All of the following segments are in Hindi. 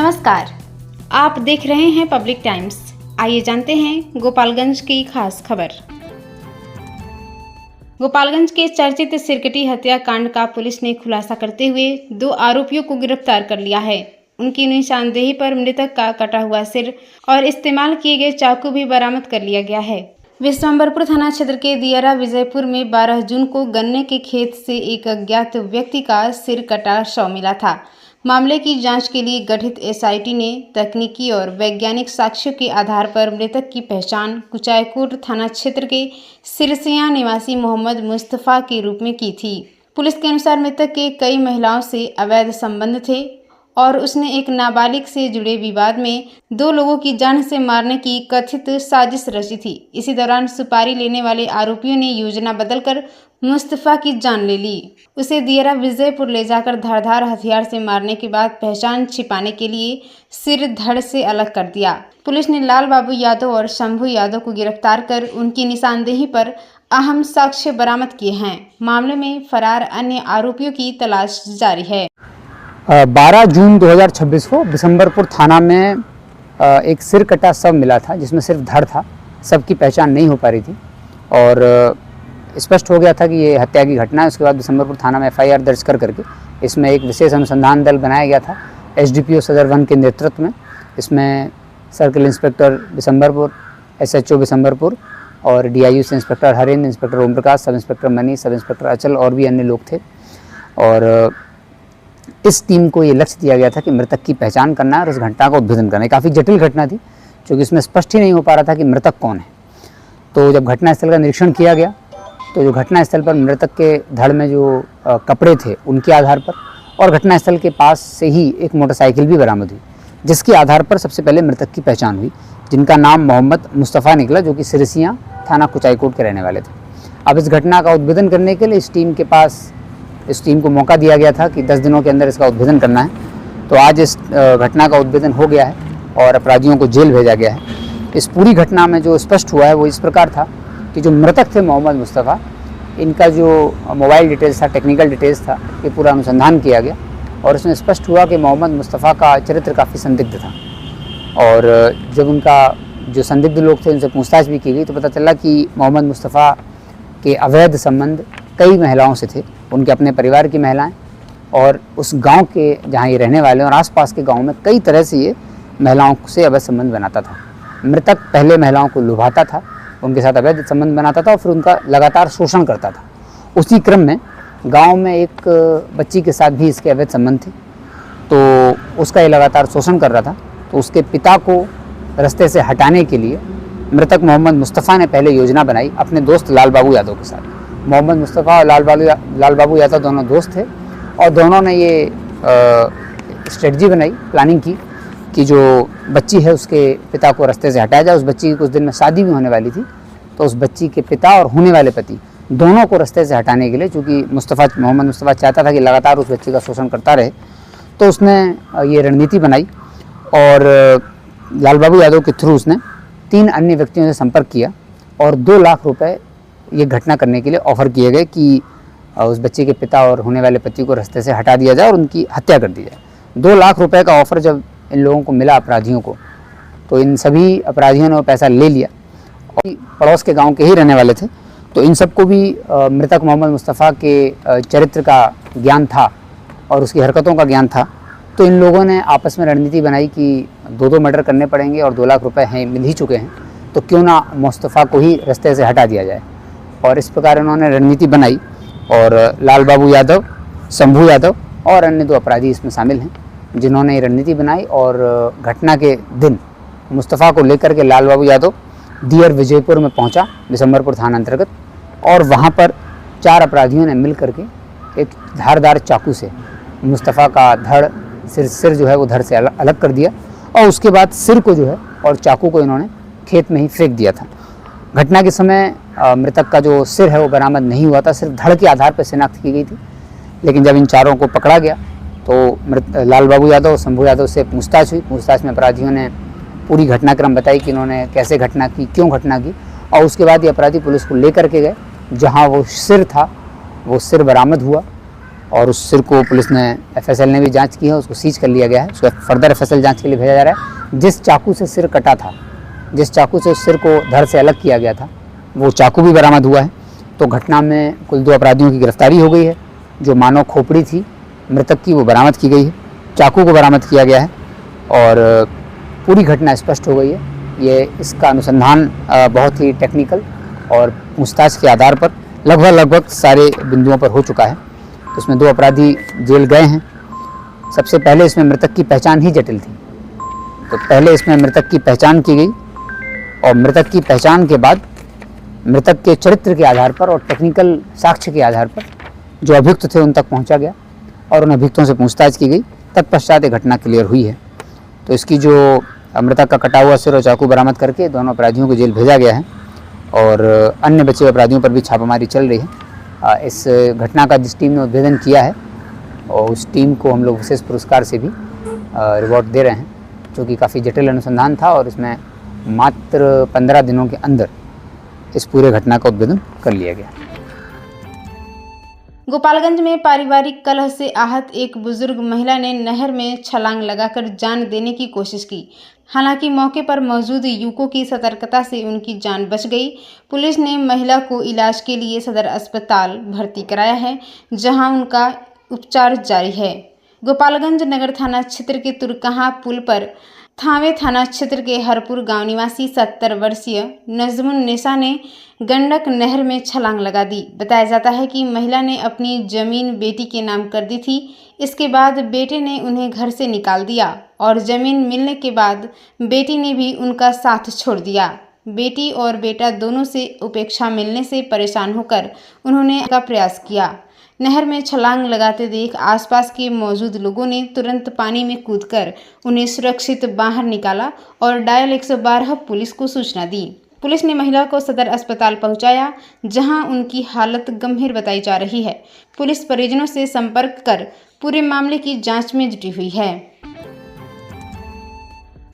नमस्कार, आप देख रहे हैं पब्लिक टाइम्स। आइए जानते हैं गोपालगंज की खास खबर। गोपालगंज के चर्चित सिरकटी हत्याकांड का पुलिस ने खुलासा करते हुए 2 आरोपियों को गिरफ्तार कर लिया है। उनकी निशानदेही पर मृतक का कटा हुआ सिर और इस्तेमाल किए गए चाकू भी बरामद कर लिया गया है। विश्वंभरपुर थाना क्षेत्र के दियारा विजयपुर में 12 जून को गन्ने के खेत से एक अज्ञात व्यक्ति का सिर कटा शव मिला था। मामले की जांच के लिए गठित एसआईटी ने तकनीकी और वैज्ञानिक साक्ष्यों के आधार पर मृतक की पहचान कुचायकोट थाना क्षेत्र के सिरसिया निवासी मोहम्मद मुस्तफ़ा के रूप में की थी। पुलिस के अनुसार मृतक के कई महिलाओं से अवैध संबंध थे और उसने एक नाबालिग से जुड़े विवाद में 2 लोगों की जान से मारने की कथित साजिश रची थी। इसी दौरान सुपारी लेने वाले आरोपियों ने योजना बदलकर मुस्तफ़ा की जान ले ली। उसे दियारा विजयपुर ले जाकर धारदार हथियार से मारने के बाद पहचान छिपाने के लिए सिर धड़ से अलग कर दिया। पुलिस ने लाल बाबू यादव और शंभू यादव को गिरफ्तार कर उनकी निशानदेही पर अहम साक्ष्य बरामद किए हैं। मामले में फरार अन्य आरोपियों की तलाश जारी है। 12 जून 2026 को बिशंबरपुर थाना में एक सिर कटा शव मिला था, जिसमें सिर्फ धड़ था। शव की पहचान नहीं हो पा रही थी और स्पष्ट हो गया था कि ये हत्या की घटना है। उसके बाद बिशंबरपुर थाना में एफआईआर दर्ज करके इसमें एक विशेष अनुसंधान दल बनाया गया था एसडीपीओ सदर 1 के नेतृत्व में। इसमें सर्किल इंस्पेक्टर बिशंबरपुर, एसएचओ बिशंबरपुर और डीआईयू से inspector Harendra, inspector Om Prakash, sub inspector Manish, sub inspector अचल और भी अन्य लोग थे। और इस टीम को ये लक्ष्य दिया गया था कि मृतक की पहचान करना और उस घटना का उद्भेदन करना। काफ़ी जटिल घटना थी, क्योंकि इसमें स्पष्ट ही नहीं हो पा रहा था कि मृतक कौन है। तो जब घटनास्थल का निरीक्षण किया गया तो जो घटनास्थल पर मृतक के धड़ में जो कपड़े थे उनके आधार पर और घटनास्थल के पास से ही एक मोटरसाइकिल भी बरामद हुई, जिसके आधार पर सबसे पहले मृतक की पहचान हुई, जिनका नाम मोहम्मद मुस्तफ़ा निकला, जो कि सिरसिया थाना कुचायकोट के रहने वाले थे। अब इस घटना का उद्भेदन करने के लिए इस टीम को मौका दिया गया था कि 10 दिनों के अंदर इसका उद्भेदन करना है। तो आज इस घटना का उद्भेदन हो गया है और अपराधियों को जेल भेजा गया है। इस पूरी घटना में जो स्पष्ट हुआ है वो इस प्रकार था कि जो मृतक थे मोहम्मद मुस्तफ़ा, इनका जो मोबाइल डिटेल्स था, टेक्निकल डिटेल्स था, ये पूरा अनुसंधान किया गया और इसमें स्पष्ट हुआ कि मोहम्मद मुस्तफ़ा का चरित्र काफ़ी संदिग्ध था। और जब उनका जो संदिग्ध लोग थे उनसे पूछताछ भी की गई तो पता चला कि मोहम्मद मुस्तफ़ा के अवैध संबंध कई महिलाओं से थे, उनके अपने परिवार की महिलाएं और उस गांव के जहां ये रहने वाले और आसपास के गांव में कई तरह से ये महिलाओं से अवैध संबंध बनाता था। मृतक पहले महिलाओं को लुभाता था, उनके साथ अवैध संबंध बनाता था और फिर उनका लगातार शोषण करता था। उसी क्रम में गांव में एक बच्ची के साथ भी इसके अवैध संबंध थे, तो उसका ये लगातार शोषण कर रहा था। तो उसके पिता को रास्ते से हटाने के लिए मृतक मोहम्मद मुस्तफ़ा ने पहले योजना बनाई अपने दोस्त लाल बाबू यादव के साथ। मोहम्मद मुस्तफ़ा और लाल बाबू यादव दोनों दोस्त थे और दोनों ने ये स्ट्रेटजी बनाई, प्लानिंग की कि जो बच्ची है उसके पिता को रास्ते से हटाया जाए। उस बच्ची की कुछ दिन में शादी भी होने वाली थी, तो उस बच्ची के पिता और होने वाले पति दोनों को रास्ते से हटाने के लिए, चूँकि मोहम्मद मुस्तफ़ा चाहता था कि लगातार उस बच्ची का शोषण करता रहे, तो उसने ये रणनीति बनाई और लाल बाबू यादव के थ्रू उसने 3 अन्य व्यक्तियों से संपर्क किया और 2 लाख रुपए ये घटना करने के लिए ऑफ़र किए गए कि उस बच्चे के पिता और होने वाले पति को रास्ते से हटा दिया जाए और उनकी हत्या कर दी जाए। 2 लाख रुपए का ऑफ़र जब इन लोगों को मिला, अपराधियों को, तो इन सभी अपराधियों ने वो पैसा ले लिया और पड़ोस के गांव के ही रहने वाले थे। तो इन सबको भी मृतक मोहम्मद मुस्तफ़ा के चरित्र का ज्ञान था और उसकी हरकतों का ज्ञान था। तो इन लोगों ने आपस में रणनीति बनाई कि 2 मर्डर करने पड़ेंगे और 2 लाख रुपए हैं, मिल ही चुके हैं, तो क्यों ना मुस्तफ़ा को ही रास्ते से हटा दिया जाए। और इस प्रकार उन्होंने रणनीति बनाई और लाल बाबू यादव, शंभू यादव और अन्य 2 अपराधी इसमें शामिल हैं, जिन्होंने ये रणनीति बनाई। और घटना के दिन मुस्तफ़ा को लेकर के लाल बाबू यादव दियारा विजयपुर में पहुंचा, बिशंबरपुर थाना अंतर्गत, और वहां पर 4 अपराधियों ने मिल करके एक धारदार चाकू से मुस्तफ़ा का धड़, सिर जो है वो धड़ से अलग कर दिया और उसके बाद सिर को जो है और चाकू को इन्होंने खेत में ही फेंक दिया था। घटना के समय मृतक का जो सिर है वो बरामद नहीं हुआ था, सिर्फ धड़ के आधार पर शिनाख्त की गई थी। लेकिन जब इन चारों को पकड़ा गया तो लाल बाबू यादव और शंभू यादव से पूछताछ हुई। पूछताछ में अपराधियों ने पूरी घटनाक्रम बताई कि इन्होंने कैसे घटना की, क्यों घटना की, और उसके बाद ये अपराधी पुलिस को लेकर के गए जहां वो सिर था, वो सिर बरामद हुआ और उस सिर को पुलिस ने एफएसएल ने भी जांच की है, उसको सीज कर लिया गया है। उसको फर्दर एफएसएल जांच के लिए भेजा जा रहा है। जिस चाकू से सिर कटा था, जिस चाकू से उस सिर को धड़ से अलग किया गया था, वो चाकू भी बरामद हुआ है। तो घटना में कुल 2 अपराधियों की गिरफ्तारी हो गई है। जो मानव खोपड़ी थी मृतक की वो बरामद की गई है, चाकू को बरामद किया गया है और पूरी घटना स्पष्ट हो गई है। ये इसका अनुसंधान बहुत ही टेक्निकल और पूछताछ के आधार पर लगभग सारे बिंदुओं पर हो चुका है। तो इसमें 2 अपराधी जेल गए हैं। सबसे पहले इसमें मृतक की पहचान ही जटिल थी, तो पहले इसमें मृतक की पहचान की गई और मृतक की पहचान के बाद मृतक के चरित्र के आधार पर और टेक्निकल साक्ष्य के आधार पर जो अभियुक्त थे उन तक पहुंचा गया और उन अभियुक्तों से पूछताछ की गई। तत्पश्चात ये घटना क्लियर हुई है। तो इसकी जो मृतक का कटा हुआ सिर और चाकू बरामद करके दोनों अपराधियों को जेल भेजा गया है और अन्य बचे अपराधियों पर भी छापामारी चल रही है। इस घटना का जिस टीम ने उद्भेदन किया है और उस टीम को हम लोग विशेष पुरस्कार से भी रिवॉर्ड दे रहे हैं, जो कि काफ़ी जटिल अनुसंधान था और इसमें मात्र 15 दिनों के अंदर इस पूरे घटना का उद्भेदन कर लिया गया। गोपालगंज में पारिवारिक कलह से आहत एक बुजुर्ग महिला ने नहर में छलांग लगाकर जान देने की कोशिश की। हालांकि मौके पर मौजूद युवकों की सतर्कता से उनकी जान बच गई। पुलिस ने महिला को इलाज के लिए सदर अस्पताल भर्ती कराया है, जहां उनका उपचार जारी है। गोपालगंज नगर थाना क्षेत्र के तुरकहां पुल पर थावे थाना क्षेत्र के हरपुर गांव निवासी 70 वर्षीय नजमुन्नेसा ने गंडक नहर में छलांग लगा दी। बताया जाता है कि महिला ने अपनी जमीन बेटी के नाम कर दी थी। इसके बाद बेटे ने उन्हें घर से निकाल दिया और जमीन मिलने के बाद बेटी ने भी उनका साथ छोड़ दिया। बेटी और बेटा दोनों से उपेक्षा मिलने से परेशान होकर उन्होंने का प्रयास किया। नहर में छलांग लगाते देख आसपास के मौजूद लोगों ने तुरंत पानी में कूदकर उन्हें सुरक्षित बाहर निकाला और डायल 112 पुलिस को सूचना दी। पुलिस ने महिला को सदर अस्पताल पहुंचाया, जहां उनकी हालत गंभीर बताई जा रही है। पुलिस परिजनों से संपर्क कर पूरे मामले की जांच में जुटी हुई है।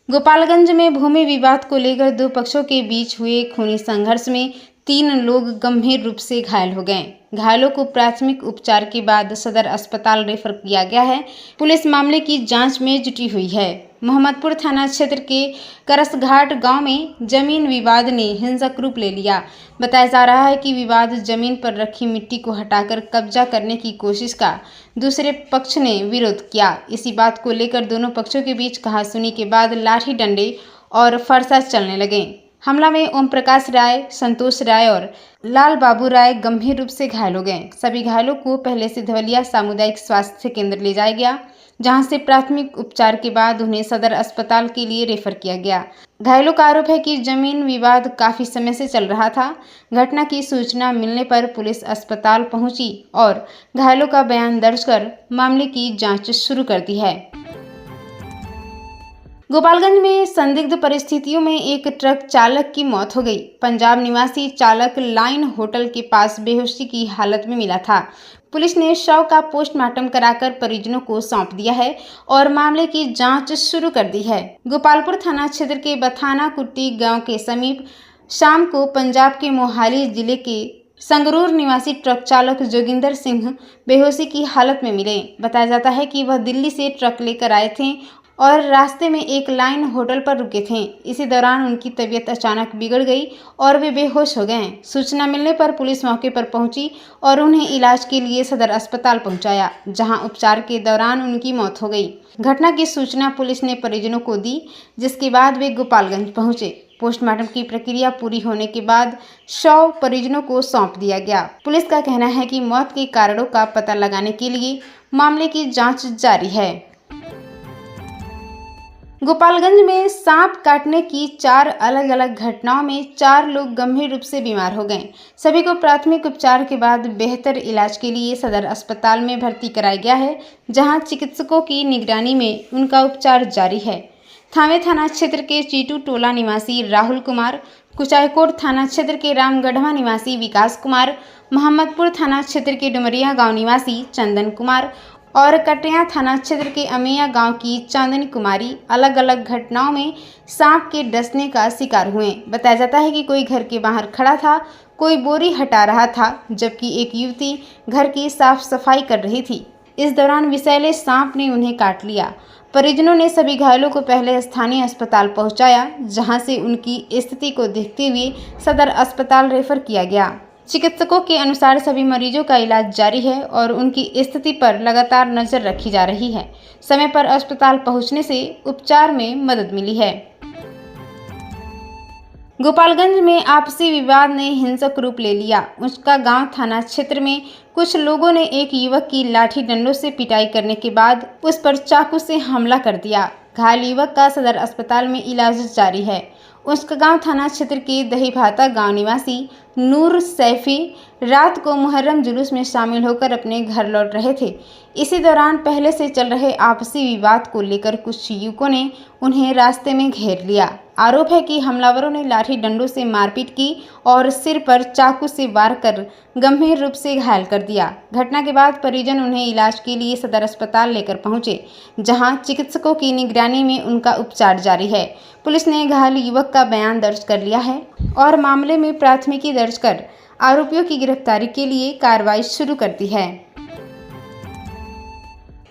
गोपालगंज में भूमि विवाद को लेकर 2 पक्षों के बीच हुए खूनी संघर्ष में 3 लोग गंभीर रूप से घायल हो गए। घायलों को प्राथमिक उपचार के बाद सदर अस्पताल रेफर किया गया है। पुलिस मामले की जांच में जुटी हुई है। मोहम्मदपुर थाना क्षेत्र के करसघाट गांव में जमीन विवाद ने हिंसक रूप ले लिया। बताया जा रहा है कि विवाद जमीन पर रखी मिट्टी को हटाकर कब्जा करने की कोशिश का दूसरे पक्ष ने विरोध किया। इसी बात को लेकर दोनों पक्षों के बीच कहासुनी के बाद लाठी डंडे और फरसा चलने लगे। हमला में ओम प्रकाश राय, संतोष राय और लाल बाबू राय गंभीर रूप से घायल हो गए। सभी घायलों को पहले से धवलिया सामुदायिक स्वास्थ्य केंद्र ले जाया गया, जहां से प्राथमिक उपचार के बाद उन्हें सदर अस्पताल के लिए रेफर किया गया। घायलों का आरोप है कि जमीन विवाद काफी समय से चल रहा था। घटना की सूचना मिलने पर पुलिस अस्पताल पहुंची और घायलों का बयान दर्ज कर मामले की जाँच शुरू कर दी है। गोपालगंज में संदिग्ध परिस्थितियों में एक ट्रक चालक की मौत हो गई। पंजाब निवासी चालक लाइन होटल के पास बेहोशी की हालत में मिला था। पुलिस ने शव का पोस्टमार्टम कराकर परिजनों को सौंप दिया है और मामले की जांच शुरू कर दी है। गोपालपुर थाना क्षेत्र के बथाना कुट्टी गांव के समीप शाम को पंजाब के मोहाली जिले के संगरूर निवासी ट्रक चालक जोगिंदर सिंह बेहोशी की हालत में मिले। बताया जाता है कि वह दिल्ली से ट्रक लेकर आए थे और रास्ते में एक लाइन होटल पर रुके थे। इसी दौरान उनकी तबीयत अचानक बिगड़ गई और वे बेहोश हो गए। सूचना मिलने पर पुलिस मौके पर पहुंची और उन्हें इलाज के लिए सदर अस्पताल पहुंचाया, जहां उपचार के दौरान उनकी मौत हो गई। घटना की सूचना पुलिस ने परिजनों को दी, जिसके बाद वे गोपालगंज पहुंचे। पोस्टमार्टम की प्रक्रिया पूरी होने के बाद शव परिजनों को सौंप दिया गया। पुलिस का कहना है कि मौत के कारणों का पता लगाने के लिए मामले की जाँच जारी है। गोपालगंज में सांप काटने की 4 अलग अलग घटनाओं में 4 लोग गंभीर रूप से बीमार हो गए। सभी को प्राथमिक उपचार के बाद बेहतर इलाज के लिए सदर अस्पताल में भर्ती कराया गया है, जहां चिकित्सकों की निगरानी में उनका उपचार जारी है। थावे थाना क्षेत्र के चीटू टोला निवासी राहुल कुमार, कुचायकोट थाना क्षेत्र के रामगढ़वा निवासी विकास कुमार, मोहम्मदपुर थाना क्षेत्र के डुमरिया गाँव निवासी चंदन कुमार और कटिया थाना क्षेत्र के अमेया गांव की चांदनी कुमारी अलग अलग घटनाओं में सांप के डसने का शिकार हुए। बताया जाता है कि कोई घर के बाहर खड़ा था, कोई बोरी हटा रहा था, जबकि एक युवती घर की साफ सफाई कर रही थी। इस दौरान विषैले सांप ने उन्हें काट लिया। परिजनों ने सभी घायलों को पहले स्थानीय अस्पताल पहुंचाया, जहां से उनकी स्थिति को देखते हुए सदर अस्पताल रेफर किया गया। चिकित्सकों के अनुसार सभी मरीजों का इलाज जारी है और उनकी स्थिति पर लगातार नजर रखी जा रही है। समय पर अस्पताल पहुंचने से उपचार में मदद मिली है। गोपालगंज में आपसी विवाद ने हिंसक रूप ले लिया। उसका गांव थाना क्षेत्र में कुछ लोगों ने एक युवक की लाठी डंडों से पिटाई करने के बाद उस पर चाकू से हमला कर दिया। घायल युवक का सदर अस्पताल में इलाज जारी है। उसका गांव थाना क्षेत्र के दहीभाता गांव निवासी नूर सैफी रात को मुहर्रम जुलूस में शामिल होकर अपने घर लौट रहे थे। इसी दौरान पहले से चल रहे आपसी विवाद को लेकर कुछ युवकों ने उन्हें रास्ते में घेर लिया। आरोप है कि हमलावरों ने लाठी डंडों से मारपीट की और सिर पर चाकू से वार कर गंभीर रूप से घायल कर दिया। घटना के बाद परिजन उन्हें इलाज के लिए सदर अस्पताल लेकर पहुंचे, जहां चिकित्सकों की निगरानी में उनका उपचार जारी है। पुलिस ने घायल युवक का बयान दर्ज कर लिया है और मामले में प्राथमिकी दर्ज कर आरोपियों की गिरफ्तारी के लिए कार्रवाई शुरू कर दी है।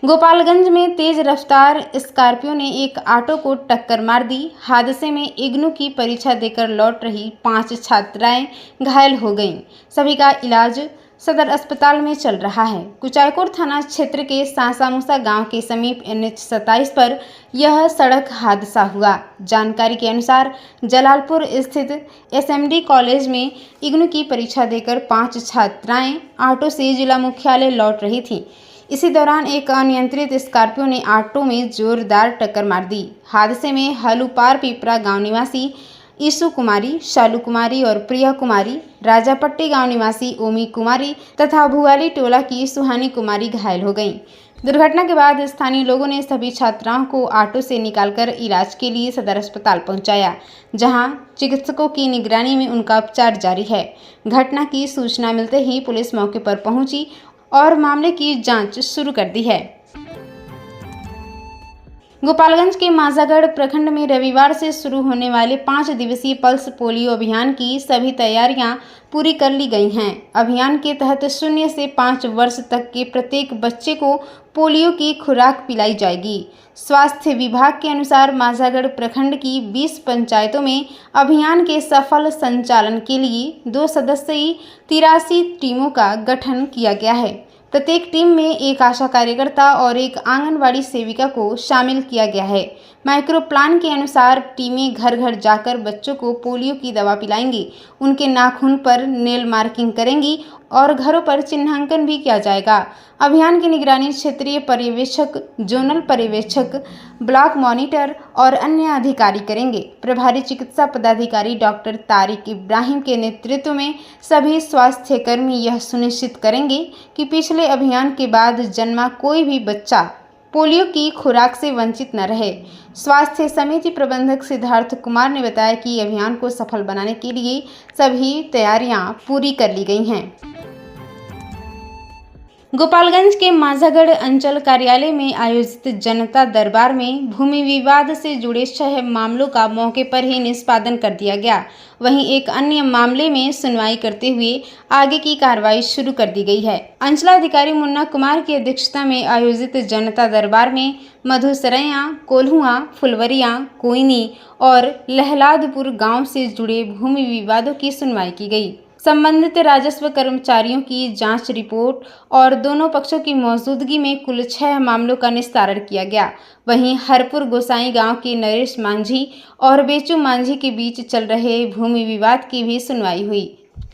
गोपालगंज में तेज रफ्तार स्कॉर्पियो ने एक ऑटो को टक्कर मार दी। हादसे में इग्नू की परीक्षा देकर लौट रही 5 छात्राएं घायल हो गईं। सभी का इलाज सदर अस्पताल में चल रहा है। कुचायकोट थाना क्षेत्र के सासामुसा गांव के समीप NH 27 पर यह सड़क हादसा हुआ। जानकारी के अनुसार जलालपुर स्थित SMD कॉलेज में इग्नू की परीक्षा देकर 5 छात्राएं ऑटो से जिला मुख्यालय लौट रही थीं। इसी दौरान एक अनियंत्रित स्कॉर्पियो ने ऑटो में जोरदार टक्कर मार दी। हादसे में हलूपार पिपरा गांव निवासी ईशु कुमारी, शालू कुमारी और प्रिया कुमारी, राजापट्टी गांव निवासी ओमी कुमारी तथा भुआली टोला की सुहानी कुमारी घायल हो गईं। दुर्घटना के बाद स्थानीय लोगों ने सभी छात्राओं को ऑटो से निकालकर इलाज के लिए सदर अस्पताल पहुंचाया, जहां चिकित्सकों की निगरानी में उनका उपचार जारी है। घटना की सूचना मिलते ही पुलिस मौके पर पहुंची और मामले की जांच शुरू कर दी है। गोपालगंज के माझागढ़ प्रखंड में रविवार से शुरू होने वाले 5 दिवसीय पल्स पोलियो अभियान की सभी तैयारियां पूरी कर ली गई हैं। अभियान के तहत 0 से 5 वर्ष तक के प्रत्येक बच्चे को पोलियो की खुराक पिलाई जाएगी। स्वास्थ्य विभाग के अनुसार माझागढ़ प्रखंड की 20 पंचायतों में अभियान के सफल संचालन के लिए 2 सदस्यीय 83 टीमों का गठन किया गया है। प्रत्येक टीम में एक आशा कार्यकर्ता और एक आंगनवाड़ी सेविका को शामिल किया गया है। माइक्रो प्लान के अनुसार टीमें घर घर जाकर बच्चों को पोलियो की दवा पिलाएंगी, उनके नाखून पर नेल मार्किंग करेंगी और घरों पर चिन्हांकन भी किया जाएगा। अभियान की निगरानी क्षेत्रीय पर्यवेक्षक, जोनल पर्यवेक्षक, ब्लॉक मॉनिटर और अन्य अधिकारी करेंगे। प्रभारी चिकित्सा पदाधिकारी डॉक्टर तारिक इब्राहिम के नेतृत्व में सभी स्वास्थ्यकर्मी यह सुनिश्चित करेंगे कि पिछले अभियान के बाद जन्मा कोई भी बच्चा पोलियो की खुराक से वंचित न रहे। स्वास्थ्य समिति प्रबंधक सिद्धार्थ कुमार ने बताया कि अभियान को सफल बनाने के लिए सभी तैयारियां पूरी कर ली गई हैं। गोपालगंज के माझागढ़ अंचल कार्यालय में आयोजित जनता दरबार में भूमि विवाद से जुड़े 6 मामलों का मौके पर ही निष्पादन कर दिया गया। वहीं एक अन्य मामले में सुनवाई करते हुए आगे की कार्रवाई शुरू कर दी गई है। अंचलाधिकारी मुन्ना कुमार की अध्यक्षता में आयोजित जनता दरबार में मधुसरैया, कोल्हुआ, फुलवरिया, कोइनी और लहलादपुर गांव से जुड़े भूमि विवादों की सुनवाई की गई। संबंधित राजस्व कर्मचारियों की जांच रिपोर्ट और दोनों पक्षों की मौजूदगी में कुल 6 मामलों का निस्तारण किया गया। वहीं हरपुर गोसाई गांव के नरेश मांझी और बेचू मांझी के बीच चल रहे भूमि विवाद की भी सुनवाई हुई,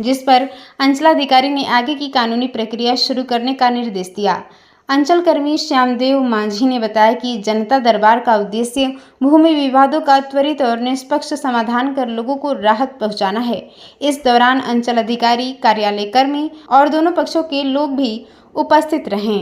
जिस पर अंचलाधिकारी ने आगे की कानूनी प्रक्रिया शुरू करने का निर्देश दिया। अंचल कर्मी श्यामदेव मांझी ने बताया कि जनता दरबार का उद्देश्य भूमि विवादों का त्वरित और निष्पक्ष समाधान कर लोगों को राहत पहुंचाना है। इस दौरान अंचल अधिकारी, कार्यालय कर्मी और दोनों पक्षों के लोग भी उपस्थित रहे।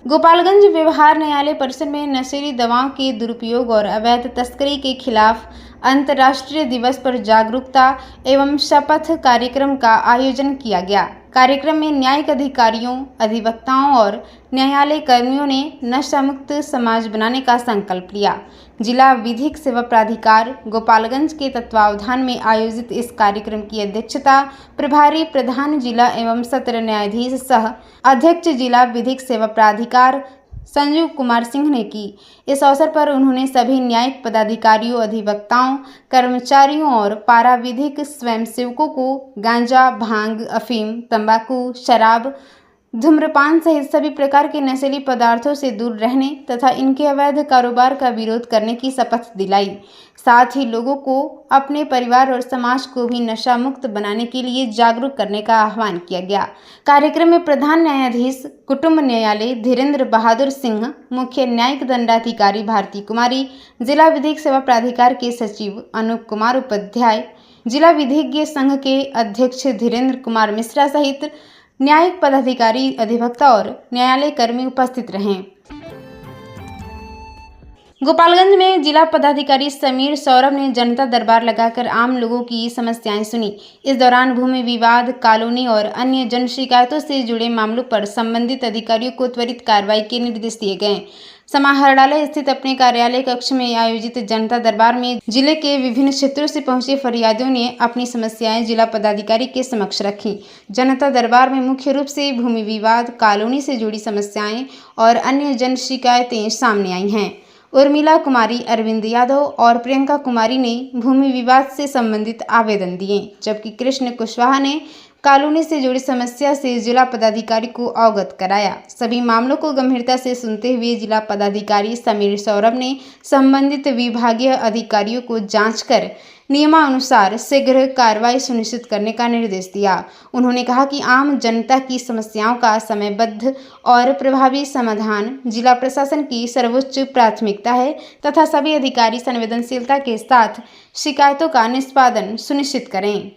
गोपालगंज व्यवहार न्यायालय परिसर में नशीली दवाओं के दुरुपयोग और अवैध तस्करी के खिलाफ अंतर्राष्ट्रीय दिवस पर जागरूकता एवं शपथ कार्यक्रम का आयोजन किया गया। कार्यक्रम में न्यायिक अधिकारियों, अधिवक्ताओं और न्यायालय कर्मियों ने नशा मुक्त समाज बनाने का संकल्प लिया। जिला विधिक सेवा प्राधिकार गोपालगंज के तत्वावधान में आयोजित इस कार्यक्रम की अध्यक्षता प्रभारी प्रधान जिला एवं सत्र न्यायाधीश सह अध्यक्ष जिला विधिक सेवा प्राधिकार संजीव कुमार सिंह ने की। इस अवसर पर उन्होंने सभी न्यायिक पदाधिकारियों, अधिवक्ताओं, कर्मचारियों और पाराविधिक स्वयंसेवकों को गांजा, भांग, अफीम, तंबाकू, शराब, धूम्रपान सहित सभी प्रकार के नशीले पदार्थों से दूर रहने तथा इनके अवैध कारोबार का विरोध करने की शपथ दिलाई। साथ ही लोगों को अपने परिवार और समाज को भी नशा मुक्त बनाने के लिए जागरूक करने का आह्वान किया गया। कार्यक्रम में प्रधान न्यायाधीश कुटुंब न्यायालय धीरेन्द्र बहादुर सिंह, मुख्य न्यायिक दंडाधिकारी भारती कुमारी, जिला विधिक सेवा प्राधिकार के सचिव अनूप कुमार उपाध्याय, जिला विधिज्ञ संघ के अध्यक्ष धीरेन्द्र कुमार मिश्रा सहित न्यायिक पदाधिकारी, अधिवक्ता और न्यायालय कर्मी उपस्थित रहे। गोपालगंज में जिला पदाधिकारी समीर सौरभ ने जनता दरबार लगाकर आम लोगों की समस्याएं सुनी। इस दौरान भूमि विवाद, कॉलोनी और अन्य जन शिकायतों से जुड़े मामलों पर संबंधित अधिकारियों को त्वरित कार्रवाई के निर्देश दिए गए। समाहरणालय स्थित अपने कार्यालय कक्ष में आयोजित जनता दरबार में जिले के विभिन्न क्षेत्रों से पहुंचे फरियादियों ने अपनी समस्याएं जिला पदाधिकारी के समक्ष रखी। जनता दरबार में मुख्य रूप से भूमि विवाद, कॉलोनी से जुड़ी समस्याएं और अन्य जन शिकायतें सामने आई हैं। उर्मिला कुमारी, अरविंद यादव और प्रियंका कुमारी ने भूमि विवाद से संबंधित आवेदन दिए, जबकि कृष्ण कुशवाहा ने कॉलोनी से जुड़ी समस्या से जिला पदाधिकारी को अवगत कराया। सभी मामलों को गंभीरता से सुनते हुए जिला पदाधिकारी समीर सौरभ ने संबंधित विभागीय अधिकारियों को जांच कर नियमानुसार शीघ्र कार्रवाई सुनिश्चित करने का निर्देश दिया। उन्होंने कहा कि आम जनता की समस्याओं का समयबद्ध और प्रभावी समाधान जिला प्रशासन की सर्वोच्च प्राथमिकता है तथा सभी अधिकारी संवेदनशीलता के साथ शिकायतों का निष्पादन सुनिश्चित करें।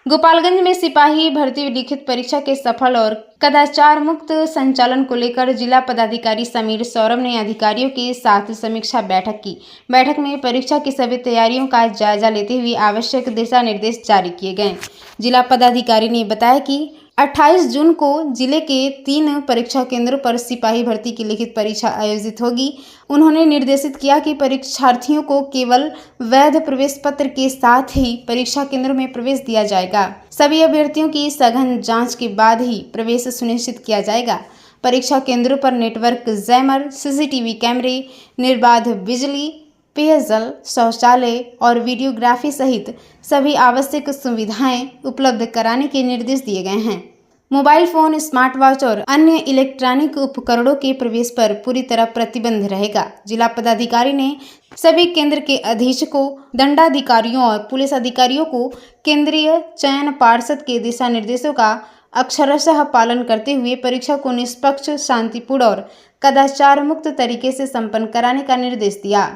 गोपालगंज में सिपाही भर्ती लिखित परीक्षा के सफल और कदाचार मुक्त संचालन को लेकर जिला पदाधिकारी समीर सौरभ ने अधिकारियों के साथ समीक्षा बैठक की। बैठक में परीक्षा की सभी तैयारियों का जायजा लेते हुए आवश्यक दिशा निर्देश जारी किए गए। जिला पदाधिकारी ने बताया कि 28 जून को जिले के 3 परीक्षा केंद्रों पर सिपाही भर्ती की लिखित परीक्षा आयोजित होगी। उन्होंने निर्देशित किया कि परीक्षार्थियों को केवल वैध प्रवेश पत्र के साथ ही परीक्षा केंद्रों में प्रवेश दिया जाएगा। सभी अभ्यर्थियों की सघन जांच के बाद ही प्रवेश सुनिश्चित किया जाएगा। परीक्षा केंद्रों पर नेटवर्क, जैमर, सीसीटीवी कैमरे, निर्बाध बिजली, पेयजल, शौचालय और वीडियोग्राफी सहित सभी आवश्यक सुविधाएं उपलब्ध कराने के निर्देश दिए गए हैं। मोबाइल फोन, स्मार्ट वॉच और अन्य इलेक्ट्रॉनिक उपकरणों के प्रवेश पर पूरी तरह प्रतिबंध रहेगा। जिला पदाधिकारी ने सभी केंद्र के अधीक्षकों, दंडाधिकारियों और पुलिस अधिकारियों को केंद्रीय चयन पार्षद के दिशा निर्देशों का अक्षरशः पालन करते हुए परीक्षा को निष्पक्ष, शांतिपूर्ण और कदाचार मुक्त तरीके से संपन्न कराने का निर्देश दिया।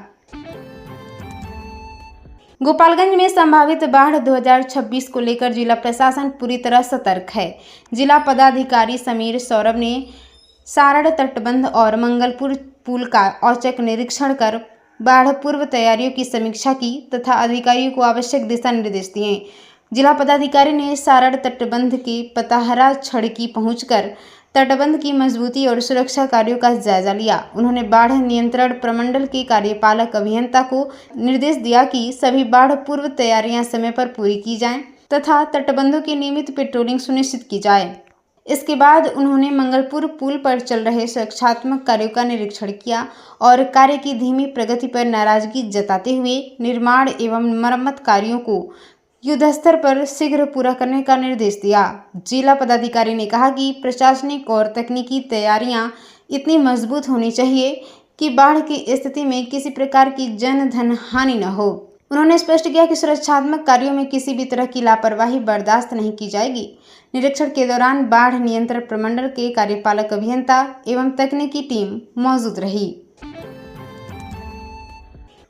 गोपालगंज में संभावित बाढ़ 2026 को लेकर जिला प्रशासन पूरी तरह सतर्क है। जिला पदाधिकारी समीर सौरभ ने सारण तटबंध और मंगलपुर पुल का औचक निरीक्षण कर बाढ़ पूर्व तैयारियों की समीक्षा की तथा अधिकारियों को आवश्यक दिशा निर्देश दिए। जिला पदाधिकारी ने सारण तटबंध के पताहरा छड़की पहुंचकर तटबंध की मजबूती और सुरक्षा कार्यों का जायजा लिया। उन्होंने बाढ़ नियंत्रण प्रमंडल के कार्यपालक अभियंता को निर्देश दिया कि सभी बाढ़ पूर्व तैयारियां समय पर पूरी की जाएं तथा तटबंधों की नियमित पेट्रोलिंग सुनिश्चित की जाए। इसके बाद उन्होंने मंगलपुर पुल पर चल रहे सुरक्षात्मक कार्यों का निरीक्षण किया और कार्य की धीमी प्रगति पर नाराजगी जताते हुए निर्माण एवं मरम्मत कार्यों को युद्धस्तर पर शीघ्र पूरा करने का निर्देश दिया। जिला पदाधिकारी ने कहा कि प्रशासनिक और तकनीकी तैयारियां इतनी मजबूत होनी चाहिए कि बाढ़ की स्थिति में किसी प्रकार की जन धन हानि न हो। उन्होंने स्पष्ट किया कि सुरक्षात्मक कार्यों में किसी भी तरह की लापरवाही बर्दाश्त नहीं की जाएगी। निरीक्षण के दौरान बाढ़ नियंत्रण प्रमंडल के कार्यपालक अभियंता एवं तकनीकी टीम मौजूद रही।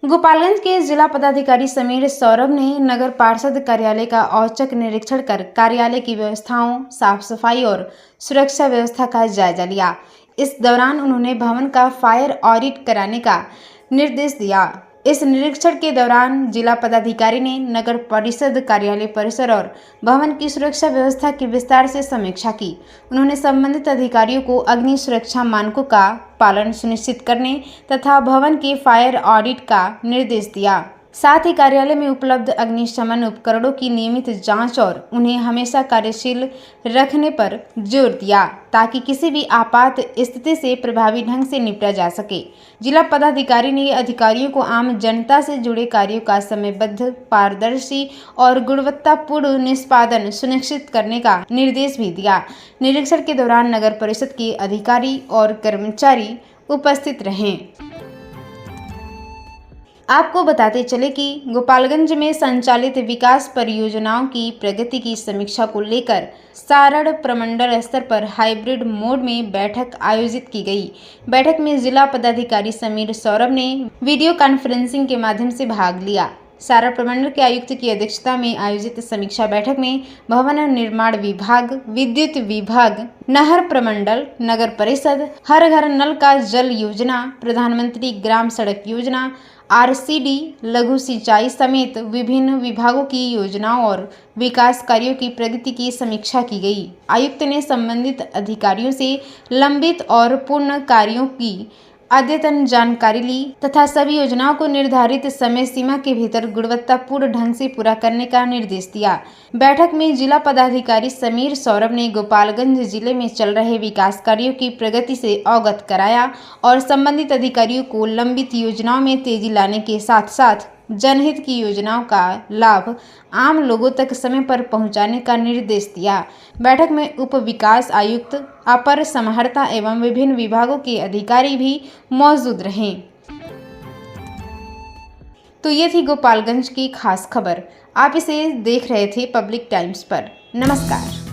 गोपालगंज के जिला पदाधिकारी समीर सौरभ ने नगर पार्षद कार्यालय का औचक निरीक्षण कर कार्यालय की व्यवस्थाओं, साफ सफाई और सुरक्षा व्यवस्था का जायजा लिया। इस दौरान उन्होंने भवन का फायर ऑडिट कराने का निर्देश दिया। इस निरीक्षण के दौरान जिला पदाधिकारी ने नगर परिषद कार्यालय परिसर और भवन की सुरक्षा व्यवस्था की विस्तार से समीक्षा की। उन्होंने संबंधित अधिकारियों को अग्नि सुरक्षा मानकों का पालन सुनिश्चित करने तथा भवन के फायर ऑडिट का निर्देश दिया। साथ ही कार्यालय में उपलब्ध अग्निशमन उपकरणों की नियमित जांच और उन्हें हमेशा कार्यशील रखने पर जोर दिया ताकि किसी भी आपात स्थिति से प्रभावी ढंग से निपटा जा सके। जिला पदाधिकारी ने अधिकारियों को आम जनता से जुड़े कार्यों का समयबद्ध, पारदर्शी और गुणवत्तापूर्ण निष्पादन सुनिश्चित करने का निर्देश भी दिया। निरीक्षण के दौरान नगर परिषद के अधिकारी और कर्मचारी उपस्थित रहे। आपको बताते चले कि गोपालगंज में संचालित विकास परियोजनाओं की प्रगति की समीक्षा को लेकर सारण प्रमंडल स्तर पर हाइब्रिड मोड में बैठक आयोजित की गई। बैठक में जिला पदाधिकारी समीर सौरभ ने वीडियो कॉन्फ्रेंसिंग के माध्यम से भाग लिया। सारण प्रमंडल के आयुक्त की अध्यक्षता में आयोजित समीक्षा बैठक में भवन निर्माण विभाग, विद्युत विभाग, नहर प्रमंडल, नगर परिषद, हर घर नल का जल योजना, प्रधानमंत्री ग्राम सड़क योजना, RCD, लघु सिंचाई समेत विभिन्न विभागों की योजनाओं और विकास कार्यों की प्रगति की समीक्षा की गई। आयुक्त ने संबंधित अधिकारियों से लंबित और पूर्ण कार्यों की अद्यतन जानकारी ली तथा सभी योजनाओं को निर्धारित समय सीमा के भीतर गुणवत्तापूर्ण ढंग से पूरा करने का निर्देश दिया। बैठक में जिला पदाधिकारी समीर सौरभ ने गोपालगंज जिले में चल रहे विकास कार्यों की प्रगति से अवगत कराया और संबंधित अधिकारियों को लंबित योजनाओं में तेजी लाने के साथ साथ जनहित की योजनाओं का लाभ आम लोगों तक समय पर पहुंचाने का निर्देश दिया। बैठक में उप विकास आयुक्त, अपर समाहर्ता एवं विभिन्न विभागों के अधिकारी भी मौजूद रहे। तो ये थी गोपालगंज की खास खबर। आप इसे देख रहे थे पब्लिक टाइम्स पर। नमस्कार।